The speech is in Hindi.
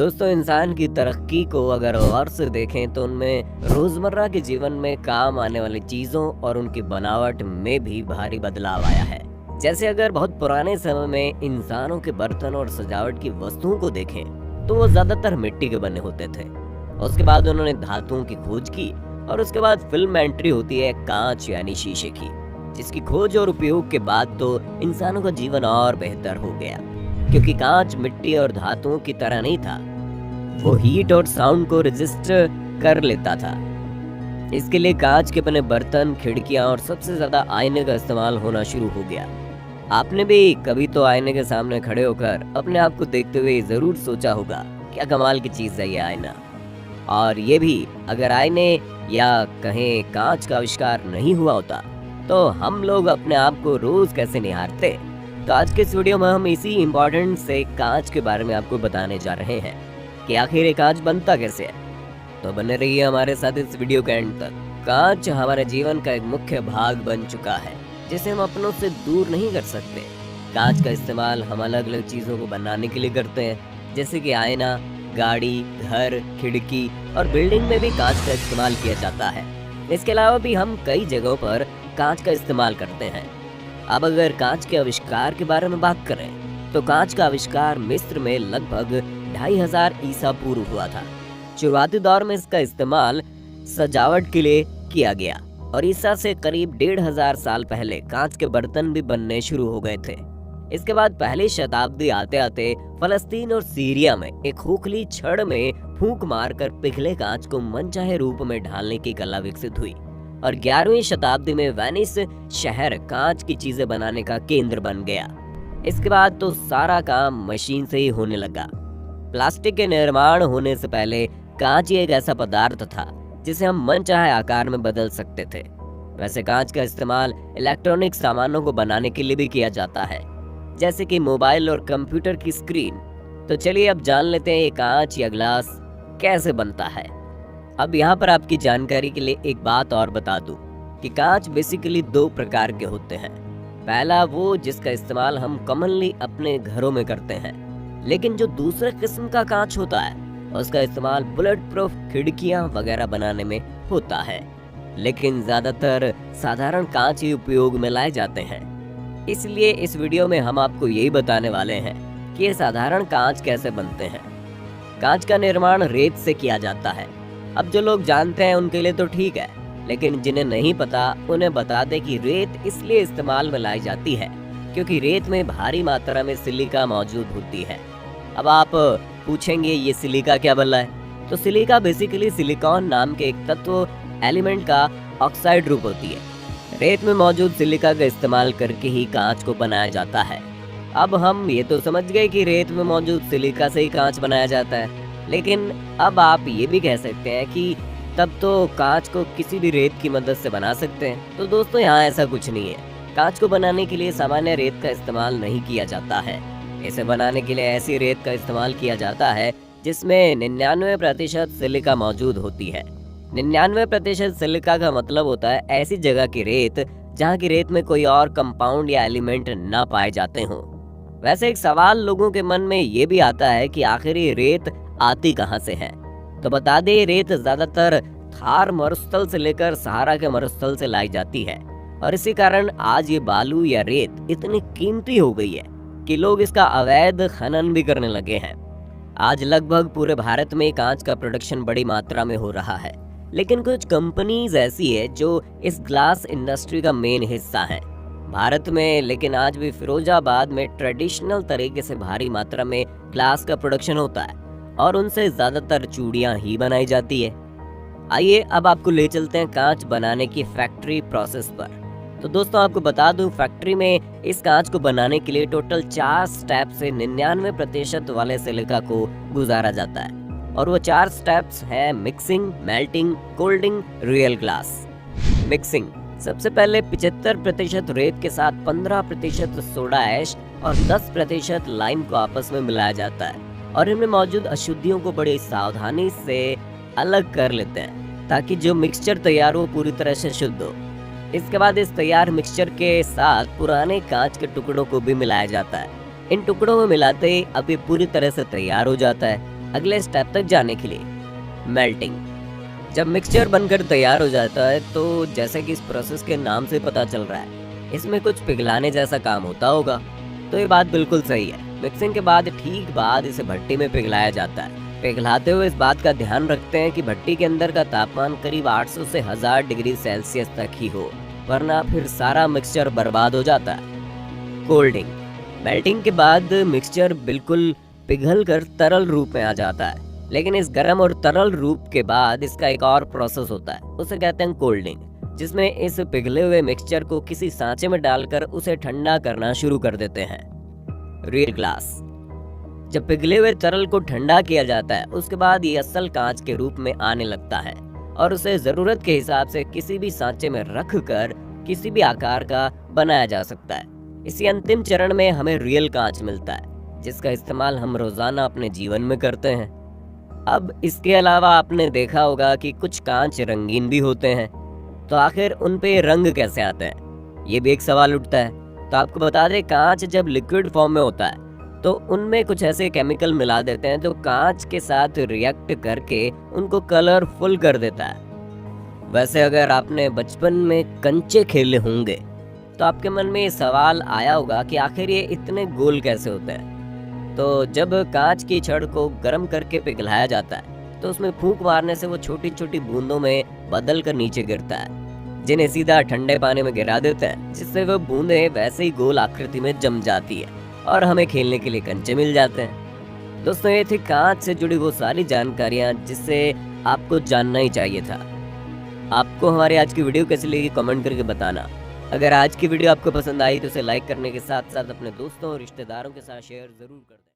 दोस्तों, इंसान की तरक्की को अगर गौर से देखें तो उनमें रोजमर्रा के जीवन में काम आने वाली चीजों और उनकी बनावट में भी भारी बदलाव आया है। जैसे अगर बहुत पुराने समय में इंसानों के बर्तन और सजावट की वस्तुओं को देखें तो वो ज्यादातर मिट्टी के बने होते थे। उसके बाद उन्होंने धातुओं की खोज की और उसके बाद फिल्म एंट्री होती है कांच यानी शीशे की, जिसकी खोज और उपयोग के बाद तो इंसानों का जीवन और बेहतर हो गया, क्योंकि कांच मिट्टी और धातुओं की तरह नहीं था। वो हीट और साउंड को रजिस्टर कर लेता था। इसके लिए कांच के बने बर्तन, खिड़कियां और सबसे ज्यादा आईने का इस्तेमाल होना शुरू हो गया। आपने भी कभी तो आईने के सामने खड़े होकर अपने आप को देखते हुए जरूर सोचा होगा, क्या कमाल की चीज है ये आईना। और ये भी अगर आईने या कहें कांच का आविष्कार नहीं हुआ होता तो हम लोग अपने आप को रोज कैसे निहारते। तो आज के इस वीडियो में हम इसी इम्पोर्टेंट से कांच के बारे में आपको बताने जा रहे हैं कि आखिर ये कांच बनता कैसे है। तो बने रहिए हमारे साथ इस वीडियो के एंड तक। कांच हमारे जीवन का एक मुख्य भाग बन चुका है, जिसे हम अपनों से दूर नहीं कर सकते। कांच का इस्तेमाल हम अलग अलग चीजों को बनाने के लिए करते हैं, जैसे कि आईना, गाड़ी, घर, खिड़की और बिल्डिंग में भी कांच का इस्तेमाल किया जाता है। इसके अलावा भी हम कई जगहों पर कांच का इस्तेमाल करते हैं। अब अगर कांच के आविष्कार के बारे में बात करें तो कांच का आविष्कार मिस्र में लगभग 2500 ईसा पूर्व हुआ था। शुरुआती दौर में इसका इस्तेमाल सजावट के लिए किया गया और ईसा से करीब 1500 साल पहले कांच के बर्तन भी बनने शुरू हो गए थे। इसके बाद पहली शताब्दी आते आते फलस्तीन और सीरिया में एक खोखली छड़ में फूंक मारकर पिघले कांच को मनचाहे रूप में ढालने की कला विकसित हुई और 11वीं शताब्दी में वेनिस शहर कांच की चीजें बनाने का केंद्र बन गया। इसके बाद तो सारा काम मशीन से ही होने लगा। प्लास्टिक के निर्माण होने से पहले कांच ही एक ऐसा पदार्थ था जिसे हम मनचाहे आकार में बदल सकते थे। वैसे कांच का इस्तेमाल इलेक्ट्रॉनिक सामानों को बनाने के लिए भी किया जाता है, जैसे कि मोबाइल और कंप्यूटर की स्क्रीन। तो चलिए अब जान लेते हैं ये कांच या ग्लास कैसे बनता है। अब यहाँ पर आपकी जानकारी के लिए एक बात और बता दूं कि कांच बेसिकली 2 प्रकार के होते हैं। पहला वो जिसका इस्तेमाल हम कॉमनली अपने घरों में करते हैं, लेकिन जो दूसरे किस्म का कांच होता है उसका इस्तेमाल बुलेट प्रूफ खिड़कियां वगैरह बनाने में होता है। लेकिन ज्यादातर साधारण कांच ही उपयोग में लाए जाते हैं। इसलिए इस वीडियो में हम आपको यही बताने वाले हैं कि ये साधारण कांच कैसे बनते हैं। कांच का निर्माण रेत से किया जाता है। अब जो लोग जानते हैं उनके लिए तो ठीक है, लेकिन जिन्हें नहीं पता उन्हें बता दें कि रेत इसलिए इस्तेमाल में लाई जाती है क्योंकि रेत में भारी मात्रा में सिलिका मौजूद होती है। अब आप पूछेंगे ये सिलिका क्या बल्ला है? तो सिलिका बेसिकली सिलिकॉन नाम के एक तत्व एलिमेंट का ऑक्साइड रूप होती है। रेत में मौजूद सिलिका का इस्तेमाल करके ही कांच को बनाया जाता है। अब हम ये तो समझ गए कि रेत में मौजूद सिलिका से ही कांच बनाया जाता है, लेकिन अब आप ये भी कह सकते हैं कि तब तो कांच को किसी भी रेत की मदद से बना सकते हैं। तो दोस्तों, यहाँ ऐसा कुछ नहीं है। कांच को बनाने के लिए सामान्य रेत का इस्तेमाल नहीं किया जाता है। इसे बनाने के लिए ऐसी रेत का इस्तेमाल किया जाता है जिसमें 99% सिलिका मौजूद होती है। 99% सिलिका का मतलब होता है ऐसी जगह की रेत जहाँ की रेत में कोई और कंपाउंड या एलिमेंट ना पाए जाते हों। वैसे एक सवाल लोगों के मन में ये भी आता है कि आखिर ये रेत आती कहाँ से है। तो बता दें, ये रेत ज्यादातर थार मरुस्थल से लेकर सहारा के मरुस्थल से लाई जाती है और इसी कारण आज ये बालू या रेत इतनी कीमती हो गई है कि लोग इसका अवैध खनन भी करने लगे हैं। आज लगभग पूरे भारत में कांच का प्रोडक्शन बड़ी मात्रा में हो रहा है, लेकिन कुछ कंपनीज ऐसी है जो इस ग्लास इंडस्ट्री का मेन हिस्सा है भारत में। लेकिन आज भी फिरोजाबाद में ट्रेडिशनल तरीके से भारी मात्रा में ग्लास का प्रोडक्शन होता है और उनसे ज्यादातर चूड़ियां ही बनाई जाती है। आइए अब आपको ले चलते हैं कांच बनाने की फैक्ट्री प्रोसेस पर। तो दोस्तों, आपको बता दूं, फैक्ट्री में इस कांच को बनाने के लिए टोटल 4 स्टेप से 99% वाले सिलिका को गुजारा जाता है और वो 4 स्टेप्स हैं mixing, melting, कोल्डिंग, real glass. Mixing सबसे पहले 75% रेत के साथ 15% सोडा ऐश और 10% लाइम को आपस में मिलाया जाता है और इनमें मौजूद अशुद्धियों को बड़ी सावधानी से अलग कर लेते हैं ताकि जो मिक्सचर तैयार हो पूरी तरह से शुद्ध हो। इसके बाद इस तैयार मिक्सचर के साथ पुराने कांच के टुकड़ों को भी मिलाया जाता है। इन टुकड़ों में मिलाते ही अब ये पूरी तरह से तैयार हो जाता है। अगले स्टेप तक जाने के लिए। मेल्टिंग। जब मिक्सचर बनकर तैयार हो जाता है तो जैसे कि इस प्रोसेस के नाम से पता चल रहा है, इसमें कुछ पिघलाने जैसा काम होता होगा। तो ये बात बिल्कुल सही है। मिक्सिंग के बाद ठीक बाद इसे भट्टी में पिघलाया जाता है। पिघलाते हुए इस बात का ध्यान रखते हैं कि भट्टी के अंदर का तापमान करीब 800 से 1000 डिग्री सेल्सियस तक ही हो, वरना फिर सारा मिक्सचर बर्बाद हो जाता है। कोल्डिंग। मेल्टिंग के बाद मिक्सचर बिल्कुल पिघल कर तरल रूप में आ जाता है, लेकिन इस गर्म और तरल रूप के बाद इसका एक और प्रोसेस होता है, उसे कहते हैं कोल्डिंग, जिसमें इस पिघले हुए मिक्सचर को किसी सांचे में डालकर उसे ठंडा करना शुरू कर देते हैं। Real glass. जब पिघले हुए तरल को ठंडा किया जाता है उसके बाद ये असल कांच के रूप में आने लगता है और उसे जरूरत के हिसाब से किसी भी सांचे में रख कर किसी भी आकार का बनाया जा सकता है। इसी अंतिम चरण में हमें रियल कांच मिलता है, जिसका इस्तेमाल हम रोजाना अपने जीवन में करते हैं। अब इसके अलावा आपने देखा होगा कि कुछ कांच रंगीन भी होते हैं, तो आखिर उन पे रंग कैसे आते हैं, ये भी एक सवाल उठता है। तो आपको बता दें, कांच जब लिक्विड फॉर्म में होता है तो उनमें कुछ ऐसे केमिकल मिला देते हैं जो कांच के साथ रिएक्ट करके उनको कलरफुल कर देता है। वैसे अगर आपने बचपन में कंचे खेले होंगे तो आपके मन में ये सवाल आया होगा कि आखिर ये इतने गोल कैसे होते हैं। तो जब कांच की छड़ को गर्म करके पिघलाया जाता है तो उसमें फूंक मारने से वो छोटी छोटी बूंदों में बदल कर नीचे गिरता है, जिन्हें सीधा ठंडे पानी में गिरा देते हैं, जिससे वो बूंदें वैसे ही गोल आकृति में जम जाती है और हमें खेलने के लिए कंचे मिल जाते हैं। दोस्तों, ये थी कांच से जुड़ी वो सारी जानकारियां जिससे आपको जानना ही चाहिए था। आपको हमारी आज की वीडियो कैसी लगी कमेंट करके बताना। अगर आज की वीडियो आपको पसंद आई तो इसे लाइक करने के साथ साथ अपने दोस्तों और रिश्तेदारों के साथ शेयर जरूर कर दें।